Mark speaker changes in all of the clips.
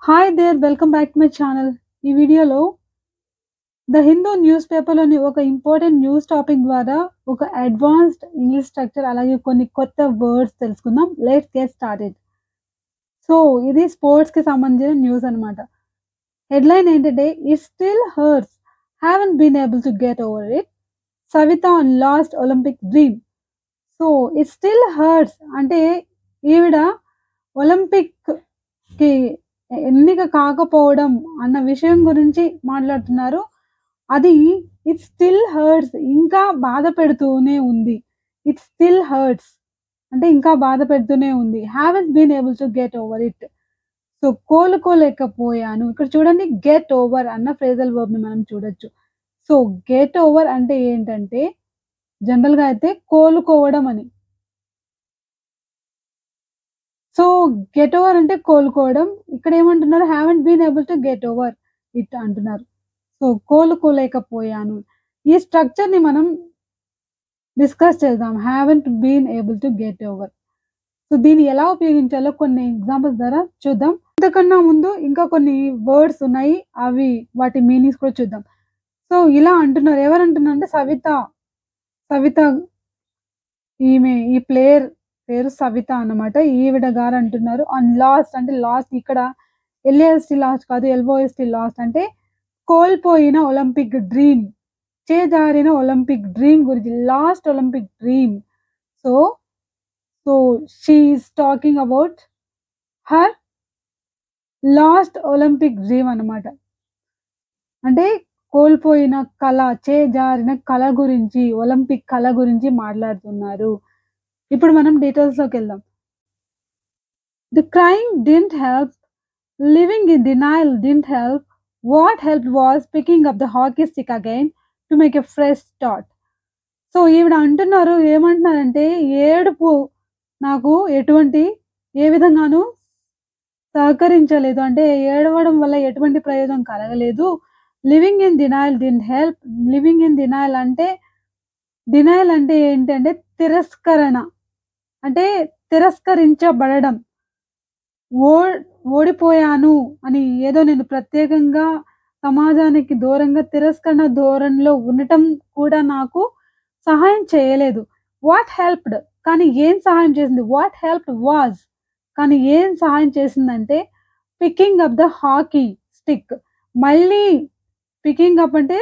Speaker 1: Hi there! Welcome back to my channel. ఈ వీడియోలో 'the Hindu' news పేపర్‌లోని ఒక ఇంపార్టెంట్ న్యూస్ టాపిక్ ద్వారా ఒక అడ్వాన్స్డ్ ఇంగ్లీష్ స్ట్రక్చర్ అలాగే కొన్ని కొత్త వర్డ్స్ తెలుసుకుందాం. Let's get started. సో, ఇది స్పోర్ట్స్‌కి సంబంధించిన న్యూస్ అన్నమాట. హెడ్‌లైన్ ఏంటంటే, "it still hurts. Haven't been able to get over it. Savita on lost Olympic dream." So, it still hurts అంటే ఈవిడ ఒలింపిక్‌కి ఎన్నిక కాకపోవడం అన్న విషయం గురించి మాట్లాడుతున్నారు. అది ఇట్ స్టిల్ హర్ట్స్ ఇంకా బాధ పెడుతూనే ఉంది. ఇట్ స్టిల్ హర్ట్స్ అంటే ఇంకా బాధ పెడుతూనే ఉంది. Haven't been able to get over it. So, కోలుకోలేకపోయాను. ఇక్కడ చూడండి గెట్ ఓవర్ అన్న ఫ్రేజల్ వర్బ్‌ని మనం చూడొచ్చు. సో, గెట్ ఓవర్ అంటే ఏంటంటే జనరల్‌గా అయితే కోలుకోవడం అని. సో, గెట్ ఓవర్ అంటే కోలుకోవడం. ఇక్కడేమంటున్నారు haven't been able to get over it అంటున్నారు. సో, కోలుకోలేకపోయాను. ఈ స్ట్రక్చర్‌ని మనం డిస్కస్ చేద్దాం. Haven't been able to get over. So, దీన్ని ఎలా ఉపయోగించాలో కొన్ని ఎగ్జాంపుల్స్ ద్వారా చూద్దాం. అంతకన్నా ముందు ఇంకా కొన్ని వర్డ్స్ ఉన్నాయి. వాటి మీనింగ్స్ కూడా చూద్దాం. సో, ఇలా అంటున్నారు. ఎవరంటున్నారంటే సవిత. సవిత ఈ ప్లేయర్ పేరు సవిత అన్నమాట. ఈవిడ గారు అంటున్నారు. ఆన్ లాస్ట్ అంటే లాస్ట్ ఇక్కడ ఎల్ఏఎస్‌టి లాస్ట్ కాదు. ఎల్ఓఎస్‌టి లాస్ట్ అంటే కోల్పోయిన ఒలింపిక్ డ్రీమ్. చేజారిన ఒలింపిక్ డ్రీమ్ గురించి. Last Olympic dream. So, so she is talking about her last Olympic dream అన్నమాట. అంటే కోల్పోయిన కల, చేజారిన కల గురించి, ఒలింపిక్ కల గురించి మాట్లాడుతున్నారు. ఇప్పుడు మనం డీటెయిల్స్‌లోకెళ్దాం. The crying didn't help. Living in denial didn't help. What helped was picking up the hockey stick again to make a fresh start. So, ఈవిడ అంటున్నారు. ఏమంటున్నారంటే, ఏడుపు నాకు ఏ విధంగాను సహకరించలేదు. అంటే ఏడవడం వల్ల ఎటువంటి ప్రయోజనం కలగలేదు. Living in denial didn't help. Living in denial అంటే ఏంటంటే తిరస్కరణ. అంటే తిరస్కరించబడడం. ఓ ఓడిపోయాను అని ఏదో నేను ప్రత్యేకంగా సమాజానికి దూరంగా తిరస్కరణ ధోరణిలో ఉండటం కూడా నాకు సహాయం చేయలేదు. వాట్ హెల్ప్డ్ కానీ ఏం సహాయం చేసింది? వాట్ హెల్ప్డ్ వాస్ కానీ ఏం సహాయం చేసిందంటే picking up the hockey stick. మళ్ళీ పికింగ్ అప్ అంటే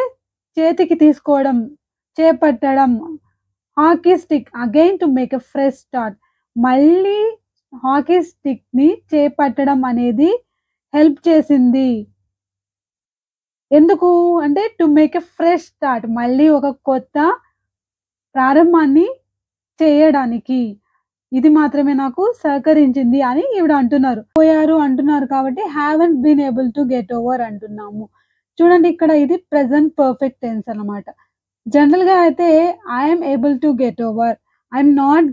Speaker 1: చేతికి తీసుకోవడం, చేపట్టడం. Hockey stick again to make a fresh start. మళ్ళీ హాకీ స్టిక్‌ని చేపట్టడం అనేది హెల్ప్ చేసింది. ఎందుకు అంటే to make a fresh start. మళ్ళీ ఒక కొత్త ప్రారంభాన్ని చేయడానికి. ఇది మాత్రమే నాకు సహకరించింది అని ఈవిడ అంటున్నారు. అంటున్నారు కాబట్టి haven't been able to get over అంటున్నాము. చూడండి ఇక్కడ ఇది ప్రెజెంట్ పర్ఫెక్ట్ టెన్స్ అన్నమాట. జనరల్‌గా అయితే I am able to get over. I am not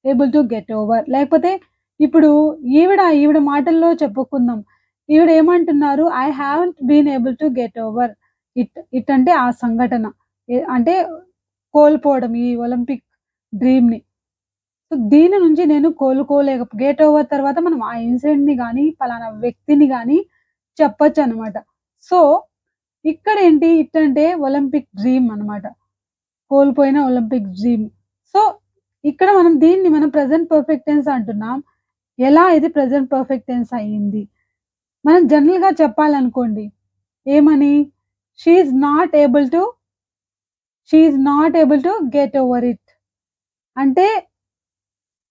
Speaker 1: able to get over. లేకపోతే ఇప్పుడు ఈవిడ మాటల్లో చెప్పుకుందాం. ఈవిడ ఏమంటున్నారు? I haven't been able to get over it అంటే ఆ సంఘటన. అంటే కోల్పోవడం ఈ ఒలింపిక్ డ్రీమ్‌ని. సో, దీని నుంచి నేను గెట్ ఓవర్ తర్వాత మనం ఆ ఇన్సిడెంట్‌ని గాని, పలానా వ్యక్తిని గాని చెప్పొచ్చనమాట. సో, ఇక్కడేంటి ఇట్ అంటే ఒలింపిక్ డ్రీమ్ అన్నమాట. కోల్పోయిన ఒలింపిక్ డ్రీమ్. సో, ఇక్కడ దీన్ని మనం ప్రెజెంట్ పర్ఫెక్ట్ టెన్స్ అంటున్నాం. ఎలా ఇది ప్రెజెంట్ పర్ఫెక్ట్ టెన్స్ అయింది? మనం జనరల్‌గా చెప్పాలనుకోండి. ఏమని? She is not able to get over it. అంటే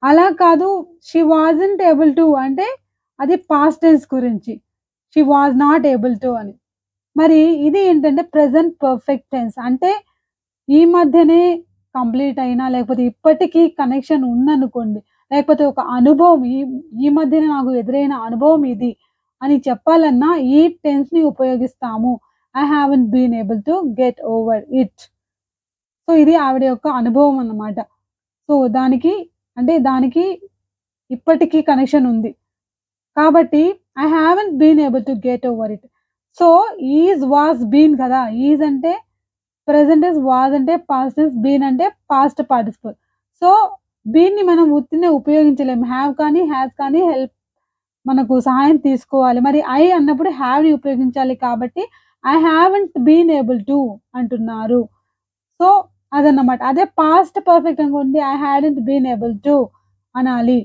Speaker 1: అలా కాదు. షీ వాజంట్ ఏబుల్ టు అంటే అది పాస్ట్ టెన్స్ గురించి. She was not able to అని. మరి ఇది ఏంటంటే ప్రెజెంట్ పర్ఫెక్ట్ టెన్స్. అంటే ఈ మధ్యనే కంప్లీట్ అయినా లేకపోతే ఇప్పటికి కనెక్షన్ ఉందనుకోండి. లేకపోతే ఒక అనుభవం ఈ మధ్యనే నాకు ఎదురైన అనుభవం ఇది అని చెప్పాలన్నా ఈ టెన్స్‌ని ఉపయోగిస్తాము. I haven't been able to get over it. So, ఇది ఆవిడ యొక్క అనుభవం అన్నమాట. సో, దానికి ఇప్పటికి కనెక్షన్ ఉంది. కాబట్టి I haven't been able to get over it. So, was, been కదా! అంటే ప్రెజెంట్ టెన్స్, వాస్ అంటే పాస్ట్ టెన్స్, బీన్ అంటే పాస్ట్ పార్టిసిపల్. సో, బీన్‌ని మనం ఉత్తినే ఉపయోగించలేము. హావ్ కానీ, హాస్ కానీ మనకు సహాయం తీసుకోవాలి. మరి ఐ అన్నప్పుడు హ్యావ్‌ని ఉపయోగించాలి కాబట్టి I haven't been able to అంటున్నారు. సో, అదన్నమాట. అదే పాస్ట్ పర్ఫెక్ట్ అనుకోండి I hadn't been able to అనాలి.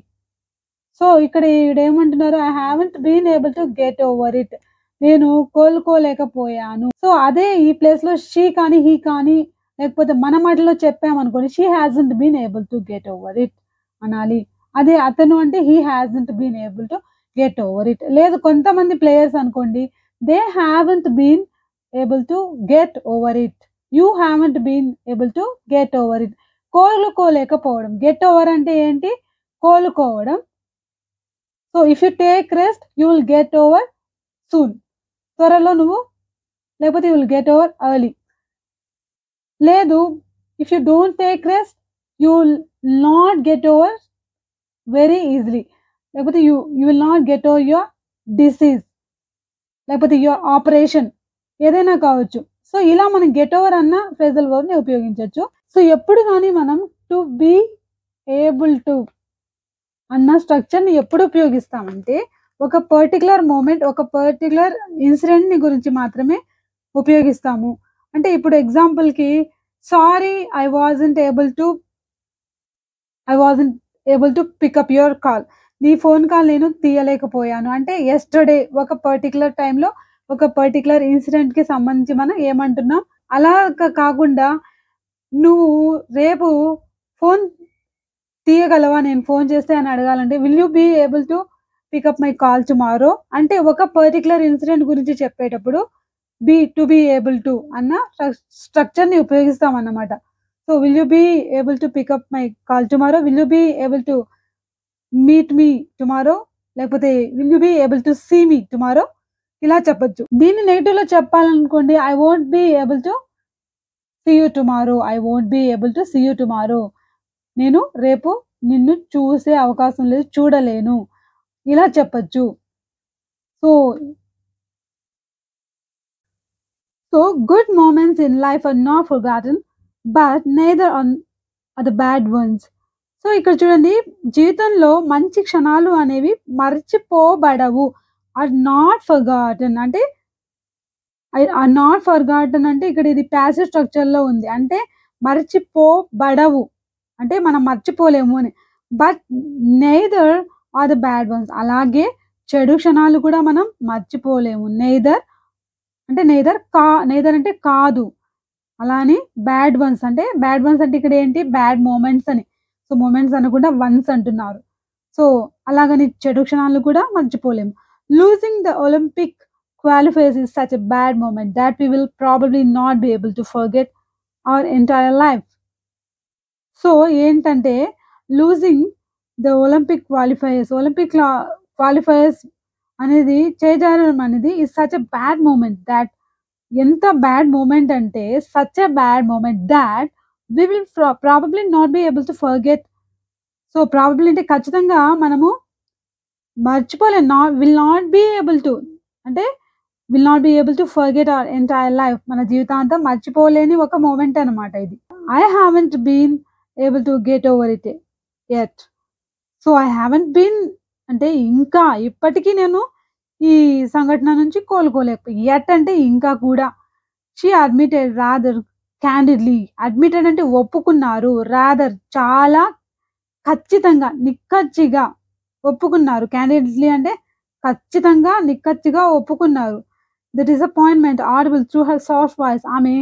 Speaker 1: సో, ఇక్కడ ఈవిడేమంటున్నారు I haven't been able to get over it. నేను కోలుకోలేకపోయాను. సో, అదే ఈ ప్లేస్‌లో షీ కానీ, హీ కానీ లేకపోతే మన మాటల్లో చెప్పామనుకోండి she hasn't been able to get over it అనాలి. అదే అతను అంటే he hasn't been able to get over it. లేదు కొంతమంది ప్లేయర్స్ అనుకోండి they haven't been able to get over it. You haven't been able to get over it. కోలుకోలేకపోవడం. Get over అంటే ఏంటి? కోలుకోవడం. So, if you take rest you will get over soon. త్వరలో నువ్వు లేకపోతే you will get over early. లేదు if you don't take rest you will not get over very easily. లేకపోతే you will not get over your disease లేకపోతే your operation ఏదైనా కావచ్చు. So, ఇలా మనం గెట్ ఓవర్ అన్న ఫ్రేజల్ వర్బ్‌ని ఉపయోగించొచ్చు. సో, ఎప్పుడు గాని మనం టు బీ ఏబుల్ టు అన్న స్ట్రక్చర్‌ని ఎప్పుడు ఉపయోగిస్తామంటే ఒక పర్టిక్యులర్ మూమెంట్, ఒక పర్టిక్యులర్ ఇన్సిడెంట్‌ని గురించి మాత్రమే ఉపయోగిస్తాము. అంటే ఇప్పుడు ఎగ్జాంపుల్‌కి sorry I wasn't able to pick up your call. నీ ఫోన్ కాల్ నేను తీయలేకపోయాను. అంటే యెస్టర్‌డే ఒక పర్టిక్యులర్ టైమ్‌లో ఒక పర్టిక్యులర్ ఇన్సిడెంట్‌కి సంబంధించి మనం ఏమంటున్నాం. అలా కాకుండా నువ్వు రేపు ఫోన్ తీయగలవా నేను ఫోన్ చేస్తే అని అడగాలంటే will you be able to pick up my call tomorrow. అంటే ఒక పర్టిక్యులర్ ఇన్సిడెంట్ గురించి చెప్పేటప్పుడు టు బీ ఏబుల్ టు అన్న స్ట్రక్చర్‌ని ఉపయోగిస్తామన్నమాట. So, will you be able to pick up my call tomorrow, will you be able to meet me tomorrow లేకపోతే will you be able to see me tomorrow ఇలా చెప్పొచ్చు. దీన్ని నెగెటివ్‌లో చెప్పాలనుకోండి I won't be able to see you tomorrow. I won't be able to see you tomorrow. నేను రేపు నిన్ను చూసే అవకాశం లేదు. చూడలేను. ఇలా చెప్పొచ్చు. So, good moments in life are not forgotten but neither are the bad ones. So, ఇక్కడ చూడండి జీవితంలో మంచి క్షణాలు అనేవి మర్చిపోబడవు. ఆర్ నాట్ ఫర్గాటెన్ అంటే ఆర్ నాట్ ఫర్గాటెన్ అంటే ఇక్కడ ఇది ప్యాసివ్ స్ట్రక్చర్‌లో ఉంది. అంటే మర్చిపోబడవు. అంటే మనం మర్చిపోలేము అని. But neither are the bad ones. అలాగే చెడు క్షణాలు కూడా మనం మర్చిపోలేము. నెయిదర్ అంటే కాదు. అలా అని బ్యాడ్ వన్స్ అంటే ఇక్కడ ఏంటి బ్యాడ్ మొమెంట్స్ అని. సో, మొమెంట్స్ అనకుండా వన్స్ అంటున్నారు. సో, అలాగని చెడు క్షణాలు కూడా మర్చిపోలేము. Losing the Olympic qualifiers is such a bad moment that we will probably not be able to forget our entire life. So, ఏంటంటే లూజింగ్ ద ఒలింపిక్ క్వాలిఫైయర్స్ అనేది చేజారడం అనేది is such a bad moment that ఎంత bad moment అంటే such a bad moment that we will probably not be able to forget. So, probably అంటే ఖచ్చితంగా మనము మర్చిపోలేం. Will not be able to అంటే will not be able to forget our entire life. మన జీవితాంతం మర్చిపోలేని ఒక మొమెంట్ అన్నమాట ఇది. I haven't been able to get over it yet. So, I haven't been అంటే ఇంకా ఇప్పటికీ నేను ఈ సంఘటన నుంచి కోలుకోలేకపోయా. యెట్ అంటే ఇంకా కూడా. She admitted rather candidly. Admitted అంటే ఒప్పుకున్నారు. రాదర్ చాలా ఖచ్చితంగా, నిక్కచ్చిగా ఒప్పుకున్నారు. క్యాండిడ్‌లీ అంటే ఖచ్చితంగా, నిక్కచ్చిగా ఒప్పుకున్నారు. The disappointment audible through her soft voice. ఆమె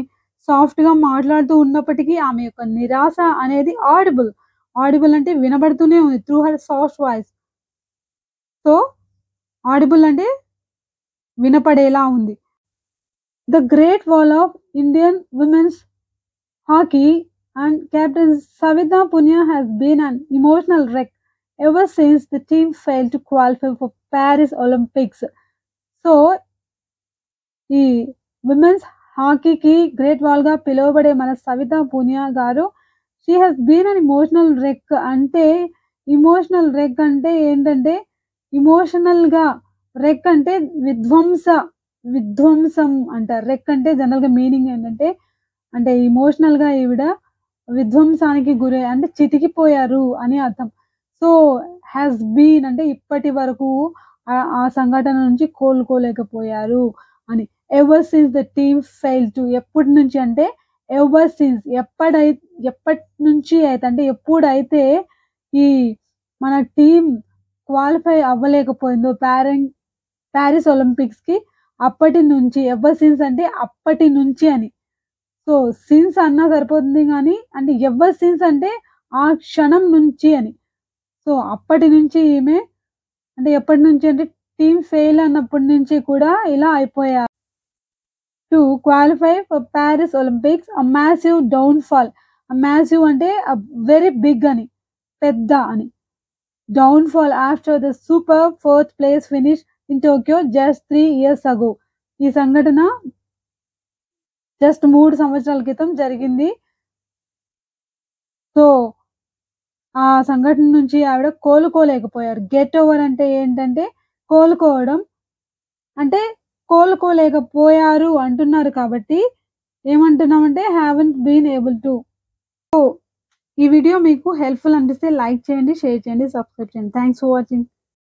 Speaker 1: సాఫ్ట్‌గా మాట్లాడుతూ ఉన్నప్పటికీ ఆమె యొక్క నిరాశ అనేది ఆడిబుల్ అంటే వినబడుతూనే ఉంది. Through her soft voice. So, audible అంటే వినపడేలా ఉంది. The great wall of Indian women's hockey and captain Savitha Punia has been an emotional wreck ever since the team failed to qualify for Paris Olympics. So, ఈ women's హాకీకి great వాల్‌గా పిలువబడే మన సవితా పునియా గారు she has been an emotional wreck. అంటే emotional wreck అంటే ఏంటంటే ఎమోషనల్‌గా, రెక్ అంటే విధ్వంసం అంటారు. రెక్ అంటే జనరల్‌గా మీనింగ్ ఏంటంటే అంటే ఎమోషనల్‌గా ఈవిడ విధ్వంసానికి అంటే చితికిపోయారు అని అర్థం. సో, హాస్ బీన్ అంటే ఇప్పటి వరకు ఆ సంఘటన నుంచి కోలుకోలేకపోయారు అని. Ever since the team fail to ఎప్పటి నుంచి అంటే ఎవర్ సిన్స్ ఎప్పటి నుంచి అయితే అంటే ఎప్పుడైతే ఈ మన టీమ్ క్వాలిఫై అవ్వలేకపోయిందో పారిస్ ఒలింపిక్స్‌కి అప్పటి నుంచి ఎవర్ సిన్స్ అంటే అప్పటి నుంచి అని. సో, సిన్స్ అన్నా సరిపోతుంది గానీ, అంటే ఎవర్ సిన్స్ అంటే ఆ క్షణం నుంచి అని. సో, అప్పటి నుంచి ఈమె అంటే ఎప్పటి నుంచి అంటే టీమ్ ఫెయిల్ అన్నప్పటి నుంచి కూడా ఇలా అయిపోయారు. To qualify for Paris Olympics a massive downfall. Massive అంటే వెరీ బిగ్ అని. పెద్ద అని. Downfall after the super fourth place finish in Tokyo just 3 years ago. ఈ సంఘటన జస్ట్ 3 సంవత్సరాల క్రితం జరిగింది. సో, ఆ సంఘటన నుంచి ఆవిడ కోలుకోలేకపోయారు. గెట్ ఓవర్ అంటే ఏంటంటే కోలుకోవడం. అంటే కోలుకోలేకపోయారు అంటున్నారు కాబట్టి ఏమంటున్నామంటే haven't been able to. So, ఈ వీడియో మీకు హెల్ప్‌ఫుల్ అనిపిస్తే లైక్ చేయండి, షేర్ చేయండి, సబ్స్క్రైబ్ చేయండి. Thanks for watching.